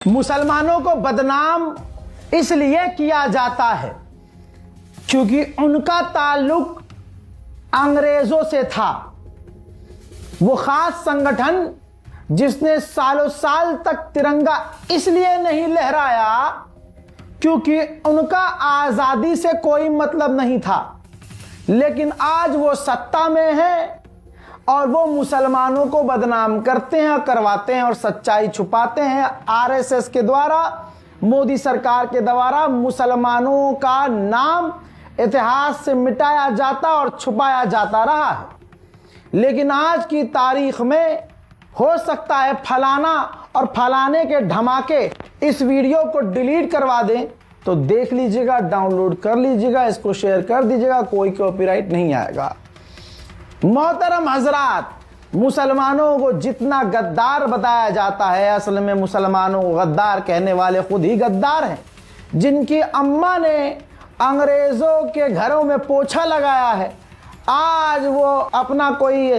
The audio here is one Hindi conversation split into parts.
मुसलमानों को बदनाम इसलिए किया जाता है क्योंकि उनका ताल्लुक अंग्रेजों से था। वो खास संगठन जिसने सालों साल तक तिरंगा इसलिए नहीं लहराया क्योंकि उनका आजादी से कोई मतलब नहीं था, लेकिन आज वो सत्ता में है और वो मुसलमानों को बदनाम करते हैं, करवाते हैं और सच्चाई छुपाते हैं। आरएसएस के द्वारा, मोदी सरकार के द्वारा मुसलमानों का नाम इतिहास से मिटाया जाता और छुपाया जाता रहा है। लेकिन आज की तारीख में हो सकता है फलाना और फलाने के धमाके इस वीडियो को डिलीट करवा दें, तो देख लीजिएगा, डाउनलोड कर लीजिएगा, इसको शेयर कर दीजिएगा, कोई कॉपीराइट नहीं आएगा। मोहतरम हजरात, मुसलमानों को जितना गद्दार बताया जाता है, असल में मुसलमानों को गद्दार कहने वाले खुद ही गद्दार हैं, जिनकी अम्मा ने अंग्रेजों के घरों में पोछा लगाया है। आज वो अपना कोई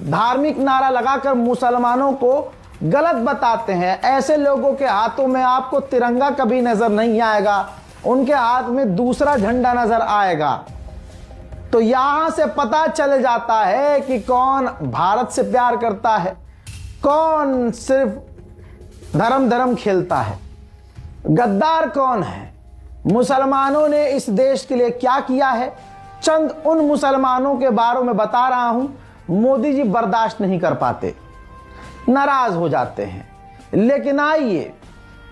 धार्मिक नारा लगाकर मुसलमानों को गलत बताते हैं। ऐसे लोगों के हाथों में आपको तिरंगा कभी नजर नहीं आएगा, उनके हाथ में दूसरा झंडा नजर आएगा। तो यहां से पता चल जाता है कि कौन भारत से प्यार करता है, कौन सिर्फ धर्म खेलता है, गद्दार कौन है। मुसलमानों ने इस देश के लिए क्या किया है, चंद उन मुसलमानों के बारे में बता रहा हूं। मोदी जी बर्दाश्त नहीं कर पाते, नाराज हो जाते हैं। लेकिन आइए,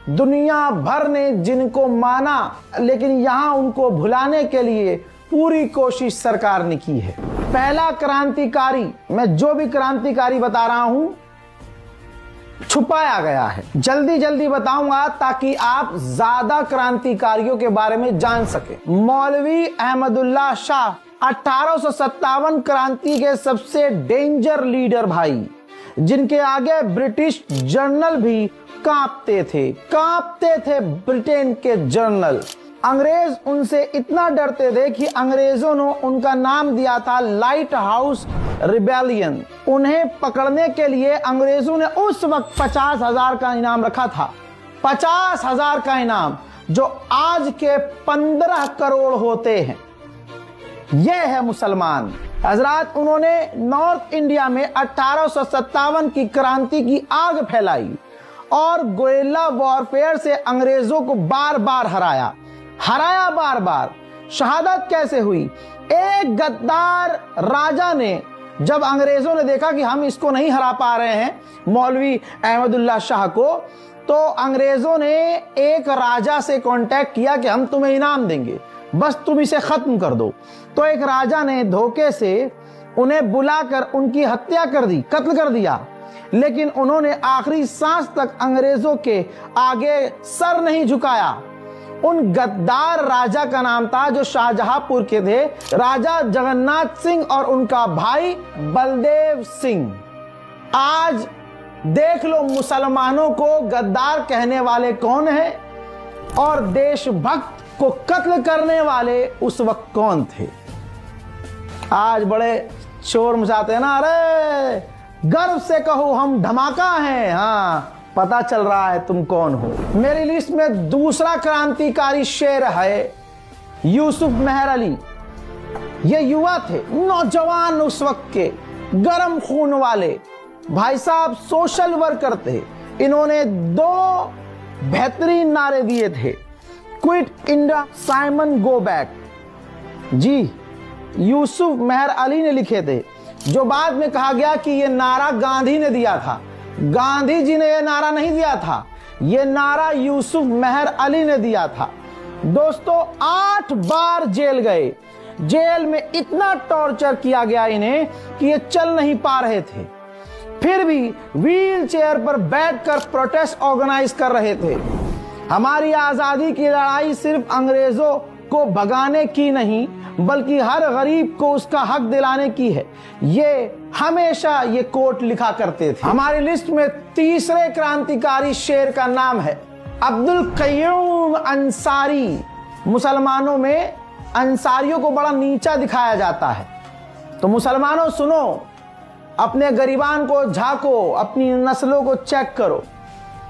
दुनिया भर ने जिनको माना, लेकिन यहां उनको भुलाने के लिए पूरी कोशिश सरकार ने की है। पहला क्रांतिकारी, मैं जो भी क्रांतिकारी बता रहा हूं, छुपाया गया है। जल्दी जल्दी बताऊंगा ताकि आप ज्यादा क्रांतिकारियों के बारे में जान सके। मौलवी अहमदुल्ला शाह 1857 क्रांति के सबसे डेंजर लीडर भाई, जिनके आगे ब्रिटिश जर्नल भी कांपते थे ब्रिटेन के जर्नल। अंग्रेज उनसे इतना डरते थे कि अंग्रेजों ने उनका नाम दिया था लाइट हाउस रिबेलियन। उन्हें पकड़ने के लिए अंग्रेजों ने उस वक्त 50,000 का इनाम रखा था। 50,000 का इनाम, जो आज के 15 करोड़ होते हैं। यह है मुसलमान हजरात। उन्होंने नॉर्थ इंडिया में 1857 की क्रांति की आग फैलाई और गोरिल्ला वॉरफेयर से अंग्रेजों को बार बार हराया बार बार। शहादत कैसे हुई? एक गद्दार राजा ने, जब अंग्रेजों ने देखा कि हम इसको नहीं हरा पा रहे हैं मौलवी अहमदुल्ला शाह को, तो अंग्रेजों ने एक राजा से कांटेक्ट किया कि हम तुम्हें इनाम देंगे, बस तुम इसे खत्म कर दो। तो एक राजा ने धोखे से उन्हें बुलाकर उनकी हत्या कर दी, कत्ल कर दिया। लेकिन उन्होंने आखिरी सांस तक अंग्रेजों के आगे सर नहीं झुकाया। उन गद्दार राजा का नाम था, जो शाहजहांपुर के थे, राजा जगन्नाथ सिंह और उनका भाई बलदेव सिंह। आज देख लो मुसलमानों को गद्दार कहने वाले कौन है और देशभक्त को कत्ल करने वाले उस वक्त कौन थे। आज बड़े शोर मचाते हैं ना, अरे गर्व से कहो हम धमाका हैं। हाँ, पता चल रहा है तुम कौन हो। मेरी लिस्ट में दूसरा क्रांतिकारी शेर है यूसुफ मेहर अली। ये युवा थे, नौजवान उस वक्त के, गर्म खून वाले भाई साहब, सोशल वर्कर थे। इन्होंने 2 बेहतरीन नारे दिए थे, quit India, Simon go back. जी, यूसुफ मेहर अली ने लिखे थे, जो बाद में कहा गया कि यह नारा गांधी ने दिया था। गांधी जी ने यह नारा नहीं दिया था, यह नारा यूसुफ मेहर अली ने दिया था। दोस्तों, 8 बार जेल गए। जेल में इतना टॉर्चर किया गया इन्हें कि ये चल नहीं पा रहे थे, फिर भी व्हील चेयर पर बैठकर प्रोटेस्ट ऑर्गेनाइज कर रहे थे। हमारी आजादी की लड़ाई सिर्फ अंग्रेजों को भगाने की नहीं, बल्कि हर गरीब को उसका हक दिलाने की है। ये हमेशा ये कोट लिखा करते थे। हमारी लिस्ट में तीसरे क्रांतिकारी शेर का नाम है अब्दुल कय्यूम अंसारी। मुसलमानों में अंसारियों को बड़ा नीचा दिखाया जाता है, तो मुसलमानों सुनो, अपने गरीबान को झांको, अपनी नस्लों को चेक करो।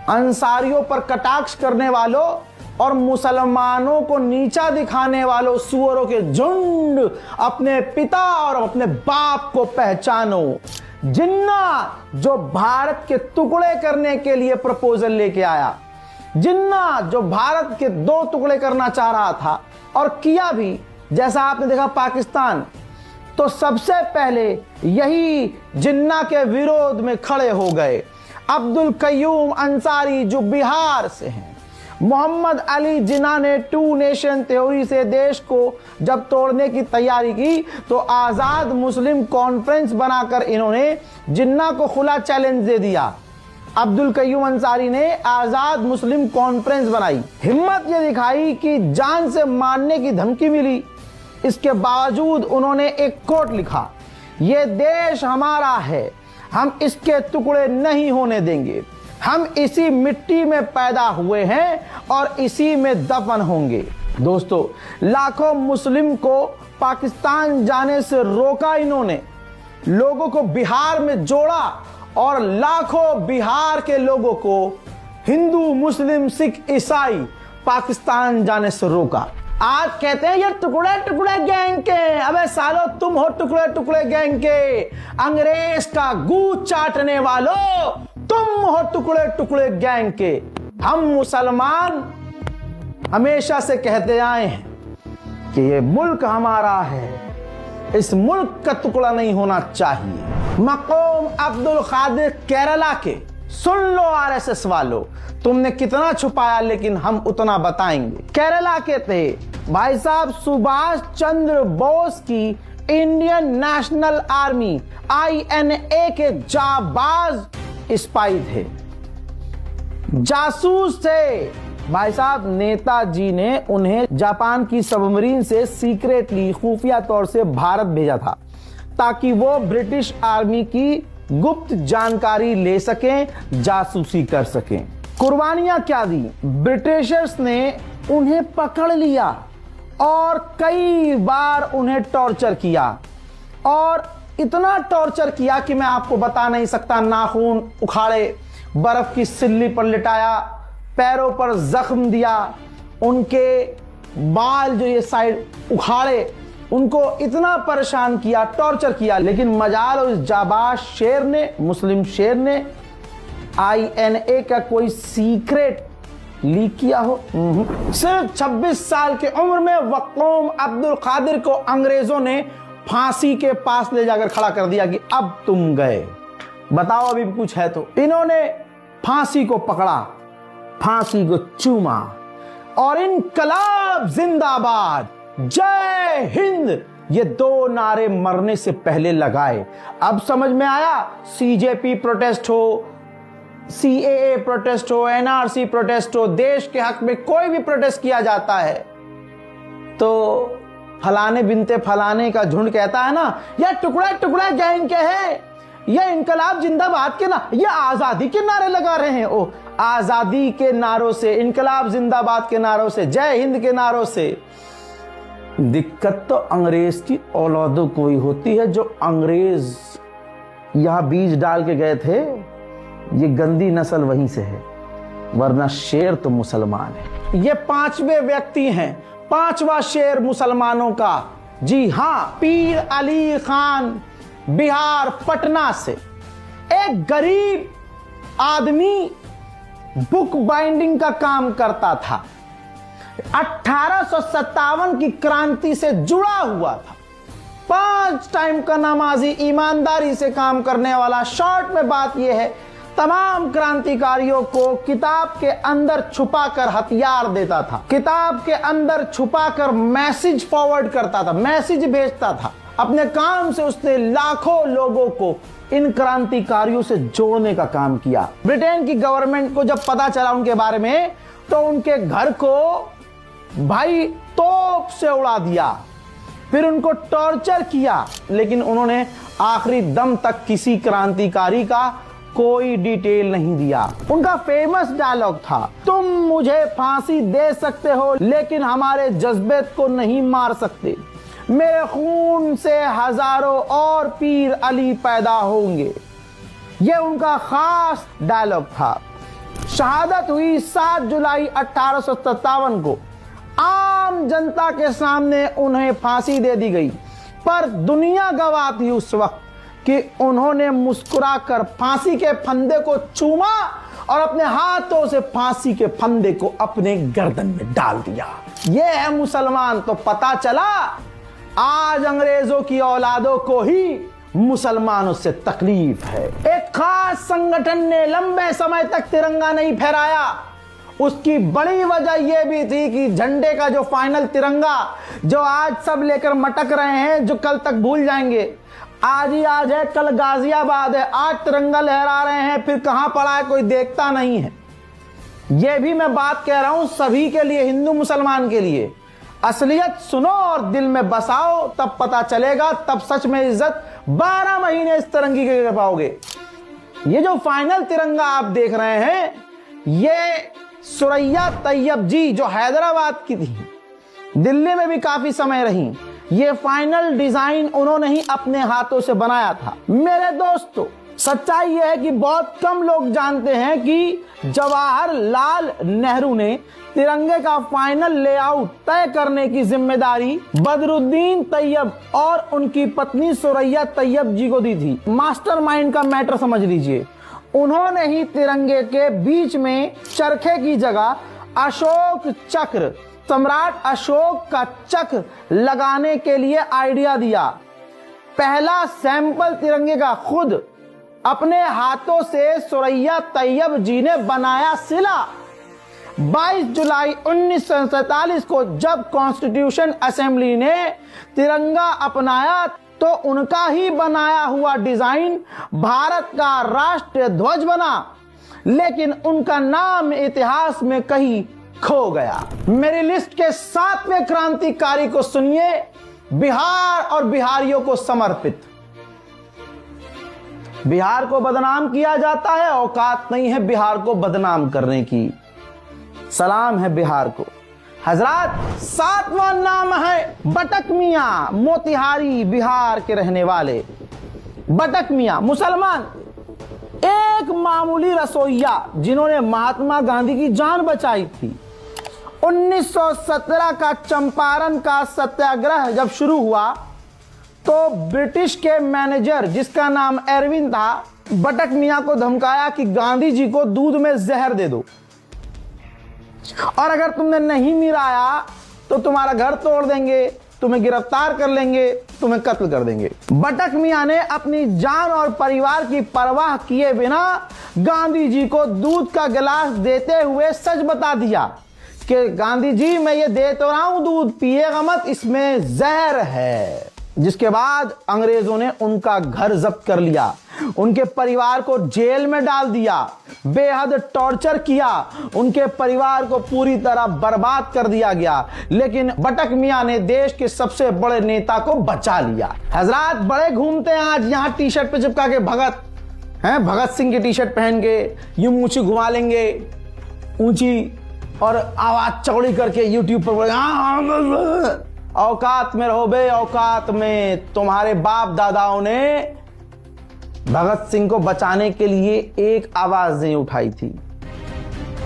अंसारियों पर कटाक्ष करने वालों और मुसलमानों को नीचा दिखाने वालों सूअरों के झुंड, अपने पिता और अपने बाप को पहचानो। जिन्ना जो भारत के टुकड़े करने के लिए प्रपोजल लेके आया, जिन्ना जो भारत के 2 टुकड़े करना चाह रहा था और किया भी, जैसा आपने देखा पाकिस्तान, तो सबसे पहले यही जिन्ना के विरोध में खड़े हो गए अब्दुल कयूम अंसारी जो बिहार से हैं, मोहम्मद अली जिन्ना ने 2 नेशन थ्योरी से देश को जब तोड़ने की तैयारी की तो आजाद मुस्लिम कॉन्फ्रेंस बनाकर इन्होंने जिन्ना को खुला चैलेंज दे दिया। अब्दुल कयूम अंसारी ने आजाद मुस्लिम कॉन्फ्रेंस बनाई, हिम्मत ये दिखाई कि जान से मारने की धमकी मिली, इसके बावजूद उन्होंने एक कोट लिखा, ये देश हमारा है, हम इसके टुकड़े नहीं होने देंगे, हम इसी मिट्टी में पैदा हुए हैं और इसी में दफन होंगे। दोस्तों, लाखों मुस्लिम को पाकिस्तान जाने से रोका इन्होंने, लोगों को बिहार में जोड़ा और लाखों बिहार के लोगों को, हिंदू मुस्लिम सिख ईसाई, पाकिस्तान जाने से रोका। आज कहते हैं ये टुकड़े टुकड़े गैंग के, अबे सालो तुम हो टुकड़े टुकड़े गैंग के, अंग्रेज का गूंज चाटने वालों तुम हो टुकड़े टुकड़े गैंग के। हम मुसलमान हमेशा से कहते आए हैं कि ये मुल्क हमारा है, इस मुल्क का टुकड़ा नहीं होना चाहिए। मक़ूम अब्दुल कादिर केरला के, सुन लो आरएसएस वालों, तुमने कितना छुपाया लेकिन हम उतना बताएंगे। केरला के थे भाई साहब सुभाष चंद्र बोस की इंडियन नेशनल आर्मी INA के जाबाज स्पाई थे, जासूस थे। भाई साहब नेताजी ने उन्हें जापान की सबमरीन से सीक्रेटली खुफिया तौर से भारत भेजा था ताकि वो ब्रिटिश आर्मी की गुप्त जानकारी ले सकें, जासूसी कर सकें। कुर्बानियां क्या दी, ब्रिटिशर्स ने उन्हें पकड़ लिया और कई बार उन्हें टॉर्चर किया और इतना टॉर्चर किया कि मैं आपको बता नहीं सकता। नाखून उखाड़े, बर्फ की सिल्ली पर लिटाया, पैरों पर जख्म दिया, उनके बाल जो ये साइड उखाड़े, उनको इतना परेशान किया, टॉर्चर किया। लेकिन मजाल उस जाबाज शेर ने, मुस्लिम शेर ने INA का कोई सीक्रेट लीक किया हो? सिर्फ 26 साल की उम्र में मक़ूम अब्दुल कादिर को अंग्रेजों ने फांसी के पास ले जाकर खड़ा कर दिया कि अब तुम गए, बताओ अभी कुछ है तो। इन्होंने फांसी को पकड़ा, फांसी को चूमा और इनकलाब जिंदाबाद, जय हिंद, ये 2 नारे मरने से पहले लगाए। अब समझ में आया, CJP प्रोटेस्ट हो, CAA प्रोटेस्ट हो, NRC प्रोटेस्ट हो, देश के हक में कोई भी प्रोटेस्ट किया जाता है तो फलाने बिनते फलाने का झुंड कहता है ना, ये टुकड़े टुकड़े गैंग के हैं, ये इनकलाब जिंदाबाद के ना, ये आजादी के नारे लगा रहे हैं। ओ, आजादी के नारों से, इनकलाब जिंदाबाद के नारों से, जय हिंद के नारों से। दिक्कत तो अंग्रेज की औलादों को ही होती है, जो अंग्रेज यहां बीज डाल के गए थे, ये गंदी नस्ल वहीं से है, वरना शेर तो मुसलमान है। ये 5वें व्यक्ति हैं, 5वां शेर मुसलमानों का। जी हां, पीर अली खान, बिहार पटना से, एक गरीब आदमी बुक बाइंडिंग का काम करता था, 1857 की क्रांति से जुड़ा हुआ था, 5 टाइम का नमाजी, ईमानदारी से काम करने वाला। शॉर्ट में बात यह है, तमाम क्रांतिकारियों को किताब के अंदर छुपाकर हथियार देता था, किताब के अंदर छुपाकर मैसेज फॉरवर्ड करता था, मैसेज भेजता था। अपने काम से उसने लाखों लोगों को इन क्रांतिकारियों से जोड़ने का काम किया। ब्रिटेन की गवर्नमेंट को जब पता चला उनके बारे में, तो उनके घर को भाई तोप से उड़ा दिया, फिर उनको टॉर्चर किया, लेकिन उन्होंने आखिरी दम तक किसी क्रांतिकारी का कोई डिटेल नहीं दिया। उनका फेमस डायलॉग था, तुम मुझे फांसी दे सकते हो लेकिन हमारे जज्बे को नहीं मार सकते, मेरे खून से हजारों और पीर अली पैदा होंगे। यह उनका खास डायलॉग था। शहादत हुई 7 जुलाई 1857 को। आम जनता के सामने उन्हें फांसी दे दी गई, पर दुनिया गवाह थी उस वक्त कि उन्होंने मुस्कुराकर फांसी के फंदे को चूमा और अपने हाथों से फांसी के फंदे को अपने गर्दन में डाल दिया। ये है मुसलमान। तो पता चला आज अंग्रेजों की औलादों को ही मुसलमानों से तकलीफ है। एक खास संगठन ने लंबे समय तक तिरंगा नहीं फहराया। उसकी बड़ी वजह यह भी थी कि झंडे का जो फाइनल तिरंगा जो आज सब लेकर मटक रहे हैं, जो कल तक भूल जाएंगे, आज ही आज है, कल गाजियाबाद है, आज तिरंगा लहरा रहे हैं, फिर कहां पड़ा है कोई देखता नहीं है। यह भी मैं बात कह रहा हूं सभी के लिए, हिंदू मुसलमान के लिए। असलियत सुनो और दिल में बसाओ, तब पता चलेगा, तब सच में इज्जत 12 महीने इस तिरंगे के कर पाओगे। ये जो फाइनल तिरंगा आप देख रहे हैं, ये सुरैया तैयब जी जो हैदराबाद की थी, दिल्ली में भी काफी समय रही, ये फाइनल डिजाइन उन्होंने ही अपने हाथों से बनाया था। मेरे दोस्तों, सच्चाई यह है कि बहुत कम लोग जानते हैं कि जवाहरलाल नेहरू ने तिरंगे का फाइनल लेआउट तय करने की जिम्मेदारी बदरुद्दीन तैयब और उनकी पत्नी सुरैया तैयब जी को दी थी। मास्टरमाइंड का मैटर समझ लीजिए। उन्होंने ही तिरंगे के बीच में चरखे की जगह अशोक चक्र, सम्राट अशोक का चक्र लगाने के लिए आइडिया दिया। पहला सैंपल तिरंगे का खुद अपने हाथों से सुरैया तैयब जी ने बनाया सिला। 22 जुलाई 1947 को जब कॉन्स्टिट्यूशन असेंबली ने तिरंगा अपनाया तो उनका ही बनाया हुआ डिजाइन भारत का राष्ट्रीय ध्वज बना, लेकिन उनका नाम इतिहास में कहीं खो गया। मेरी लिस्ट के 7वें क्रांतिकारी को सुनिए, बिहार और बिहारियों को समर्पित। बिहार को बदनाम किया जाता है, औकात नहीं है बिहार को बदनाम करने की। सलाम है बिहार को। हजरात, 7वां नाम है बटक मियां, मोतिहारी बिहार के रहने वाले बटक मियां मुसलमान, एक मामूली रसोइया जिन्होंने महात्मा गांधी की जान बचाई थी। 1917 का चंपारण का सत्याग्रह जब शुरू हुआ तो ब्रिटिश के मैनेजर जिसका नाम एरविन था, बटक मियां को धमकाया कि गांधी जी को दूध में जहर दे दो और अगर तुमने नहीं मिलाया तो तुम्हारा घर तोड़ देंगे, तुम्हें गिरफ्तार कर लेंगे, तुम्हें कत्ल कर देंगे। बटक मियां ने अपनी जान और परिवार की परवाह किए बिना गांधी जी को दूध का गिलास देते हुए सच बता दिया कि गांधी जी मैं ये दे तो रहा हूं दूध, पिएगा मत, इसमें जहर है। जिसके बाद अंग्रेजों ने उनका घर जब्त कर लिया, उनके परिवार को जेल में डाल दिया, बेहद टॉर्चर किया, उनके परिवार को पूरी तरह बर्बाद कर दिया गया। लेकिन बटक मियां ने देश के सबसे बड़े नेता को बचा लिया। हजरात, बड़े घूमते हैं आज यहाँ टी शर्ट पे चिपका के भगत हैं, भगत सिंह की टी शर्ट पहन के यूं मूछी घुमा लेंगे ऊंची और आवाज चौड़ी करके यूट्यूब पर बोले औकात में रहो बे, औकात में। तुम्हारे बाप दादाओं ने भगत सिंह को बचाने के लिए एक आवाज नहीं उठाई थी।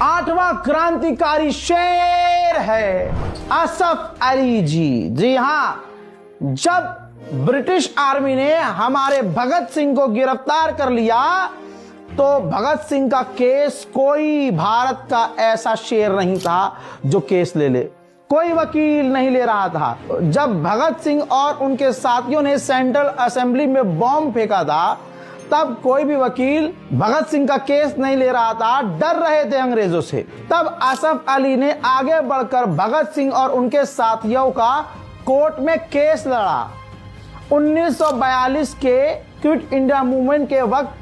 8वां क्रांतिकारी शेर है असफ अली जी। जी हां, जब ब्रिटिश आर्मी ने हमारे भगत सिंह को गिरफ्तार कर लिया तो भगत सिंह का केस कोई भारत का ऐसा शेर नहीं था जो केस ले ले, कोई वकील नहीं ले रहा था। जब भगत सिंह और उनके साथियों ने सेंट्रल असेंबली में बॉम्ब फेंका था तब कोई भी वकील भगत सिंह का केस नहीं ले रहा था, डर रहे थे अंग्रेजों से। तब असफ अली ने आगे बढ़कर भगत सिंह और उनके साथियों का कोर्ट में केस लड़ा। 1942 के क्विट इंडिया मूवमेंट के वक्त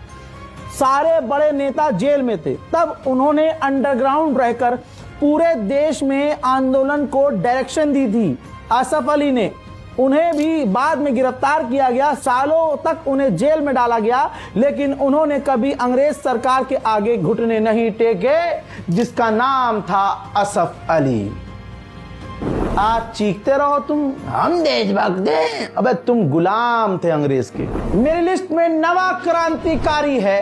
सारे बड़े नेता जेल में थे, तब उन्होंने अंडरग्राउंड रहकर पूरे देश में आंदोलन को डायरेक्शन दी थी। असफ अली ने, उन्हें भी बाद में गिरफ्तार किया गया, सालों तक उन्हें जेल में डाला गया, लेकिन उन्होंने कभी अंग्रेज सरकार के आगे घुटने नहीं टेके, जिसका नाम था असफ अली। आज चीखते रहो तुम हम देशभक्त हैं, अबे तुम गुलाम थे अंग्रेज के। मेरी लिस्ट में नवा क्रांतिकारी है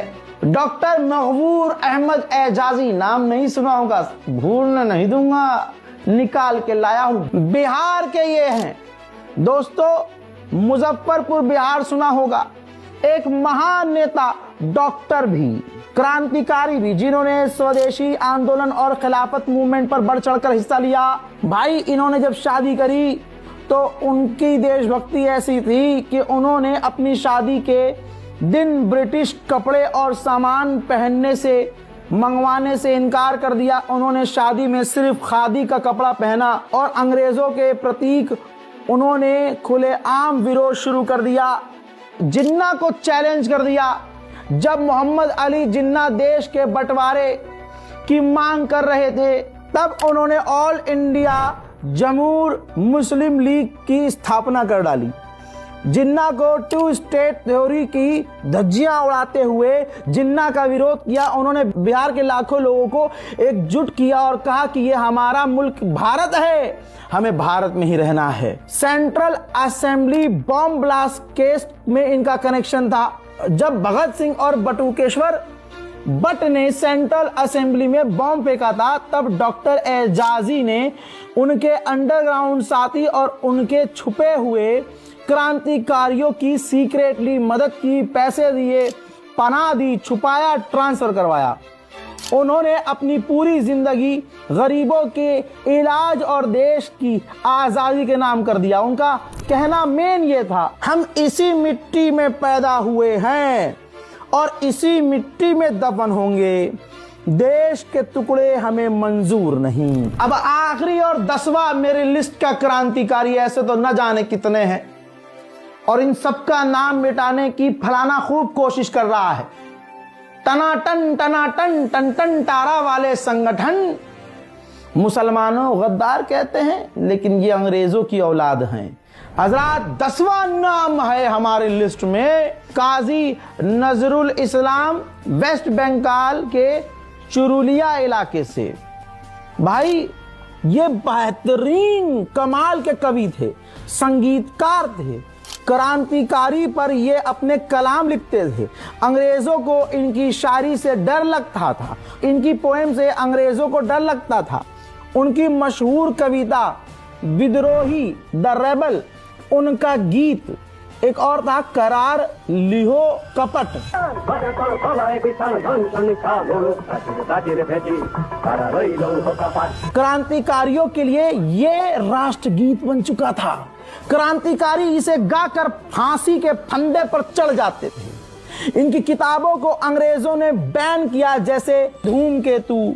डॉक्टर मकबूल अहमद एजाजी, नाम नहीं सुना होगा, भूलने नहीं दूंगा, निकाल के लाया हूं। बिहार के ये हैं दोस्तों, मुजफ्फरपुर बिहार सुना होगा। एक महान नेता, डॉक्टर भी, क्रांतिकारी भी, जिन्होंने स्वदेशी आंदोलन और खिलाफत मूवमेंट पर बढ़ चढ़कर हिस्सा लिया। भाई इन्होंने जब शादी करी तो उनकी देशभक्ति ऐसी थी कि उन्होंने अपनी शादी के दिन ब्रिटिश कपड़े और सामान पहनने से, मंगवाने से इनकार कर दिया। उन्होंने शादी में सिर्फ खादी का कपड़ा पहना और अंग्रेजों के प्रतीक उन्होंने खुलेआम विरोध शुरू कर दिया। जिन्ना को चैलेंज कर दिया। जब मोहम्मद अली जिन्ना देश के बंटवारे की मांग कर रहे थे, तब उन्होंने ऑल इंडिया जमूर मुस्लिम लीग की स्थापना कर डाली। जिन्ना को टू स्टेट थ्योरी की धज्जियां उड़ाते हुए जिन्ना का विरोध किया। उन्होंने बिहार के लाखों लोगों को एकजुट किया और कहा कि ये हमारा मुल्क भारत है, हमें भारत में ही रहना है। Central assembly bomb blast case में इनका कनेक्शन था। जब भगत सिंह और बटुकेश्वर भट्ट ने सेंट्रल असेंबली में बॉम्ब फेंका था, तब डॉक्टर एजाजी ने उनके अंडरग्राउंड साथी और उनके छुपे हुए क्रांतिकारियों की सीक्रेटली मदद की, पैसे दिए, पनाह दी, छुपाया, ट्रांसफर करवाया। उन्होंने अपनी पूरी जिंदगी गरीबों के इलाज और देश की आजादी के नाम कर दिया। उनका कहना मेन ये था, हम इसी मिट्टी में पैदा हुए हैं और इसी मिट्टी में दफन होंगे, देश के टुकड़े हमें मंजूर नहीं। अब आखिरी और 10वां मेरी लिस्ट का क्रांतिकारी, ऐसे तो न जाने कितने हैं और इन सबका नाम मिटाने की फलाना खूब कोशिश कर रहा है। टनाटन टनाटन टन टन टारा वाले संगठन मुसलमानों गद्दार कहते हैं, लेकिन ये अंग्रेजों की औलाद हैं। हजरात 10वां नाम है हमारी लिस्ट में काजी नजरुल इस्लाम, वेस्ट बंगाल के चुरुलिया इलाके से। भाई ये बेहतरीन कमाल के कवि थे, संगीतकार थे, क्रांतिकारी पर ये अपने कलाम लिखते थे। अंग्रेजों को इनकी शायरी से डर लगता था, इनकी पोएम से अंग्रेजों को डर लगता था। उनकी मशहूर कविता विद्रोही, द रेबल, उनका गीत एक और था, करार लिहो कपट। क्रांतिकारियों के लिए ये राष्ट्रगीत बन चुका था। क्रांतिकारी इसे गाकर फांसी के फंदे पर चढ़ जाते थे। इनकी किताबों को अंग्रेजों ने बैन किया, जैसे धूमकेतु।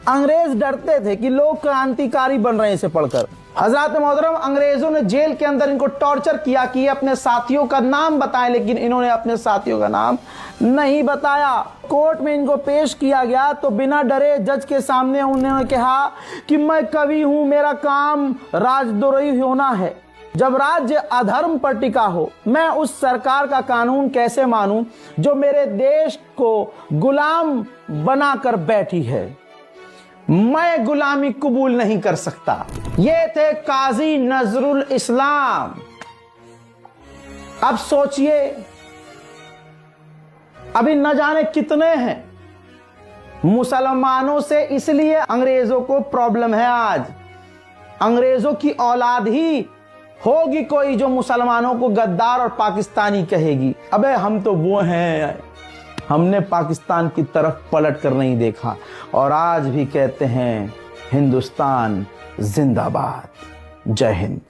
अंग्रेज डरते थे कि लोग क्रांतिकारी बन रहे हैं इसे पढ़कर। हजरत मोहतरम, अंग्रेजों ने जेल के अंदर इनको टॉर्चर किया कि अपने साथियों का नाम बताएं, लेकिन इन्होंने अपने साथियों का नाम नहीं बताया। कोर्ट में इनको पेश किया गया तो बिना डरे जज के सामने उन्होंने कहा कि मैं कवि हूं, मेरा काम राजद्रोही होना है। जब राज्य अधर्म पर टिका हो, मैं उस सरकार का कानून कैसे मानूं जो मेरे देश को गुलाम बनाकर बैठी है। मैं गुलामी कबूल नहीं कर सकता। ये थे काजी नजरुल इस्लाम। अब सोचिए, अभी न जाने कितने हैं मुसलमानों से, इसलिए अंग्रेजों को प्रॉब्लम है। आज अंग्रेजों की औलाद ही होगी कोई जो मुसलमानों को गद्दार और पाकिस्तानी कहेगी। अबे हम तो वो हैं, हमने पाकिस्तान की तरफ पलट कर नहीं देखा और आज भी कहते हैं हिंदुस्तान जिंदाबाद। जय हिंद।